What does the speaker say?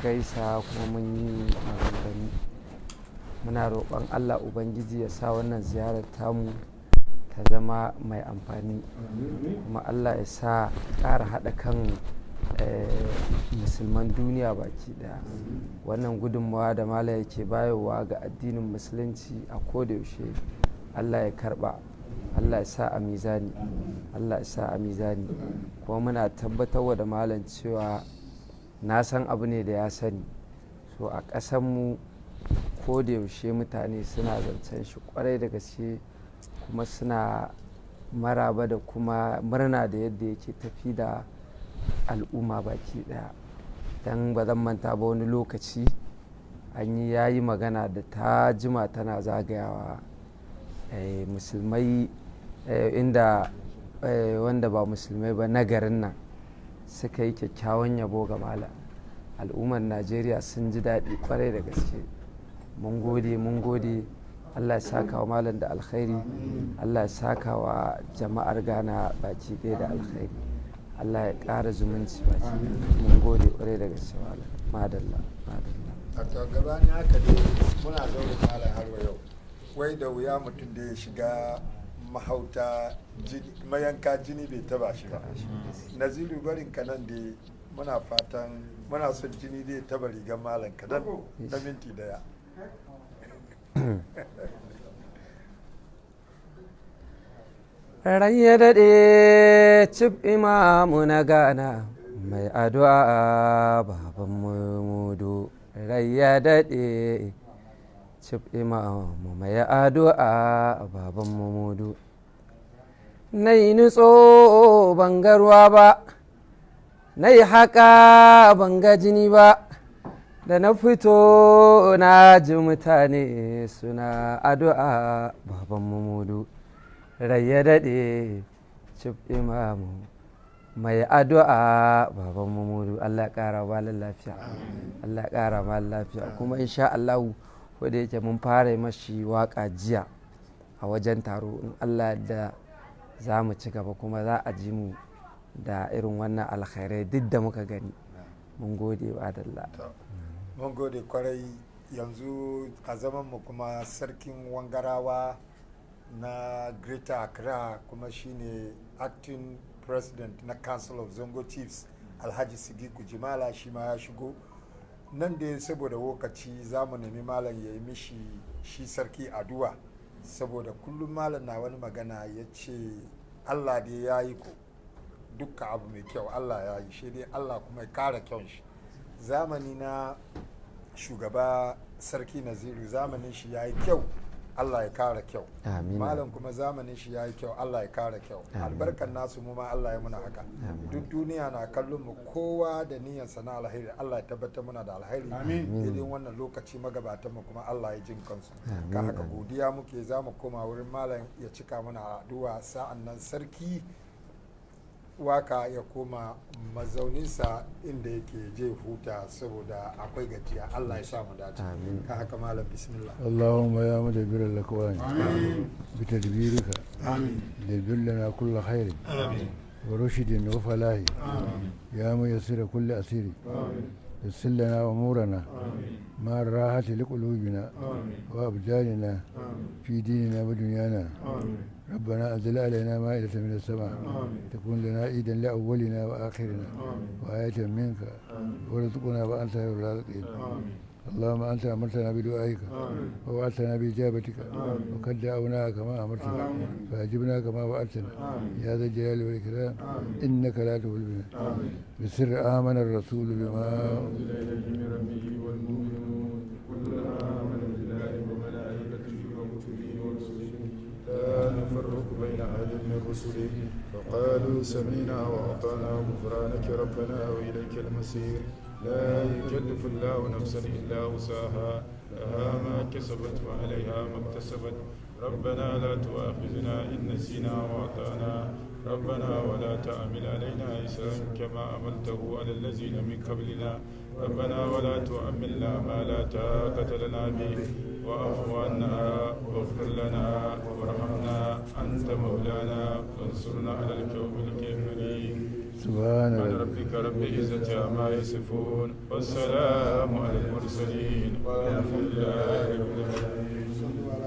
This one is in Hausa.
gaisa kuma mun yi maganganu. Muna roƙon Allah Ubangiji ya sa wannan ziyarar tamu ta zama mai amfani, kuma Allah ya sa ƙara haɗa kan musulman duniya baki ɗaya. Wannan gudunmawa da malam yake bayarwa ga addinin musulunci a kodayaushe Allah ya karɓa, Allah ya sa a mizani, Allah ya sa a mizani. Kuma muna tabbatarwa da malam cewa na san abu ne da ya sani, so a ƙasanmu kodayaushe mutane suna zancen shi kwarai da gaske, kuma suna maraba da kuma murna da yadda yake tafi da al'umma baki daya. Dan ba zan manta ba wani lokaci ya yi magana da ta jima tana zagayawa musulmai inda wanda ba musulmai ba na garin nan suka yi kyakkyawan yabo ga malam. Al'ummar Najeriya sun ji daɗi kwarai da gaske. Mun gode Allah ya saka wa malam da alkhairi, Allah ya saka wa jama'ar Ghana baki ɗaya da alkhairi, Allah ya ƙara zumunci baki. Mun gode kwarai da gaske malam. Madalla. A to gabani haka dai muna zaune malam har wa yau, wai da wuya mutum da ya shiga mahauta mayanka jini bai taba shi ba. Naziru barin kanan da muna fatan muna son jini zai taba rigar malam kadan na minti daya. Ran ya daɗe cif imamu na Ghana mai addu'a baban Mudu. Ran ya daɗe cif imamu mai addu'a baban Mudu. Na yi nutso ban ga ruwa ba, na yi haka ban ga jini ba, da na fito na ji mutane suna addu'a baban Mudu. Rai ya daɗe cif imamu mai addu'a baban Mudu. Allah ƙara malam lafiya, Allah ƙara malam lafiya. Kuma insha Allahu ko da yake mun fara mashi waƙa jiya a wajen taro, in Allah da za mu ci gaba kuma za a ji mu da irin wannan alkhairai duk da muka gani. Mun gode wa Allah. Mun gode kwarai. Yanzu a zaman mu kuma sarkin Wangarawa na Greater Accra kuma shine acting president na Council of Zongo Chiefs Alhaji Sidiku Jimala shi ma ya shigo nan da saboda lokaci za mu nemi malam ya yi mishi shi sarki addu'a, saboda kullum malam na wani magana ya ce Allah dai ya yi ku dukkan abu mai kyau, Allah ya yi shi dai Allah kuma ya kara kyan shi. Zamani na shugaba sarki Naziru zamanin shi ya yi kyau, Allah ya kara kyau. Malam kuma zamanin shi ya yi kyau, Allah ya kara kyau. Albarkan nasu mu ma Allah ya muna haka. Duk duniya na kallon mu kowa da niyyarsa na alheri, Allah ya tabbatar muna da alheri. Idan wannan lokaci magabatan mu kuma Allah ya jin kansu. Ka haka godiya muke, za mu koma wurin malam ya cika mana addu'a, sa'an nan sarki waka ya koma mazauninsa inda yake je huta saboda akwai gajiya. Allah ya sa mu dace. Ka haka malam bismillah. Allahumma ya mudabbir al-akwani bi tadbirika dabbir lana kull khair wa rushdin wa falahi ya muyassir kull asiri yassir lana umurana ma rahati liqulubina wa abdanina fi dinina wa dunyana. ربنا أنزل علينا مائدة من السماء تكون لنا عيدا لأولنا وآخرنا وآية منك وارزقنا وأنت خير الرازقين. اللهم أنت أمرتنا بدعائك ووعدتنا بإجابتك وقد دعوناك كما أمرتنا فأجبنا كما وعدتنا يا ذا الجلال والإكرام إنك لا تخلف الميعاد. بسر آمن الرسول بما أنزل إليه من ربه والمؤمنون كلنا آمن بالله وملائكته وكتبه ورسله لا نفرق بين أحد من رسله فقالوا سمعنا وأطعنا غفرانك ربنا وإليك المصير. لا يكلف الله نفسا إلا وسعها لها ما كسبت وعليها ما اكتسبت. ربنا لا تؤاخذنا إن نسينا وأخطأنا ربنا ولا تحمل علينا إصرا كما عملته على الذين من قبلنا ربنا ولا تحملنا ما لا طاقة لنا به واعف عنا واغفر لنا وارحمنا أنت مولانا فانصرنا على القوم الكافرين. سبحان ربك رب العزة عما يصفون والسلام على المرسلين والحمد لله رب العالمين.